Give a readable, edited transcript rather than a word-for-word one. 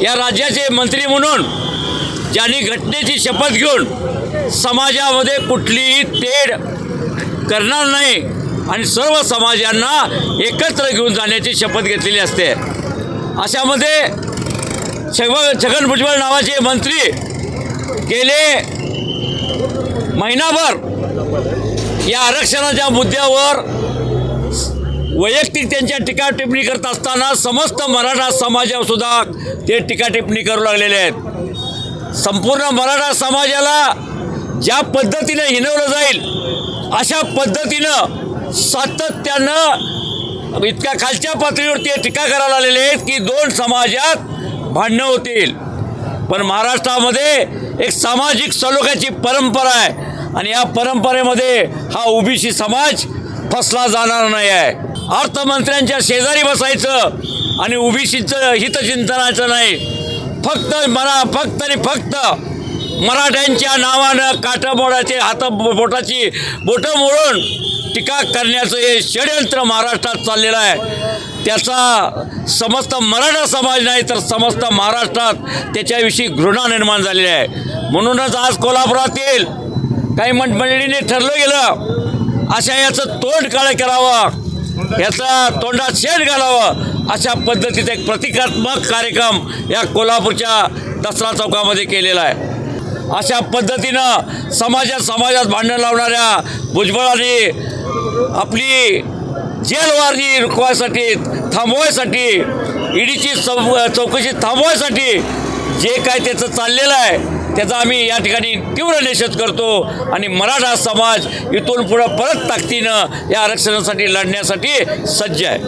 या राज्याचे मंत्री म्हणून ज्यांनी घटनेची शपथ घेऊन समाजामध्ये कुठलीही तेढ करणार नाही आणि सर्व समाजांना एकत्र घेऊन जाण्याची शपथ घेतलेली असते, अशामध्ये छगन भुजबळ नावाचे मंत्री गेले महिनाभर या आरक्षणाच्या मुद्द्यावर वैयक्तिक त्यांच्या टीका टिप्पणी करत असताना समस्त मराठा समाजावर सुद्धा ते टीका टिप्पणी करू लागलेले आहेत। संपूर्ण मराठा समाजाला ज्या पद्धतीने हिणवलं जाईल अशा पद्धतीनं सातत्यानं इतक्या खालच्या पातळीवर ते टीका करायला आलेले आहेत की दोन समाजात भांडणं होतील। पण महाराष्ट्रामध्ये एक सामाजिक सलोख्याची परंपरा आहे आणि या परंपरेमध्ये हा ओबीसी समाज फसला जाणार नाही आहे। अर्थमंत्र्यांच्या शेजारी बसायचं आणि ओबीसीचं हितचिंतनाचं नाही, फक्त आणि फक्त मराठ्यांच्या नावानं काटाबोटाचे बोटाची बोटं मोडून टीका करण्याचं हे षड्यंत्र महाराष्ट्रात चाललेलं आहे। त्याचा समस्त मराठा समाज नाही तर समस्त महाराष्ट्रात त्याच्याविषयी घृणा निर्माण झालेली आहे। म्हणूनच आज कोल्हापुरातील काही मंडळींनी ठरलं गेलं अशा याचं तोंड काळं करावं, याचा तोंडात शेण घालावं, अशा पद्धतीचा एक प्रतिकात्मक कार्यक्रम या कोल्हापूरच्या दसरा चौकामध्ये केलेला आहे। अशा पद्धतीनं समाजात भांडण लावणाऱ्या भुजबळांनी आपली जेलवारी रोखवायसाठी थांबवायसाठी ईडीची चौकशी थांबवायसाठी जे काय त्याचं चाललेलं आहे त्याचा आम्ही या ठिकाणी तीव्र निषेध करतो आणि मराठा समाज इथून पुढं परत ताकदीनं या आरक्षणासाठी लढण्यासाठी सज्ज आहे।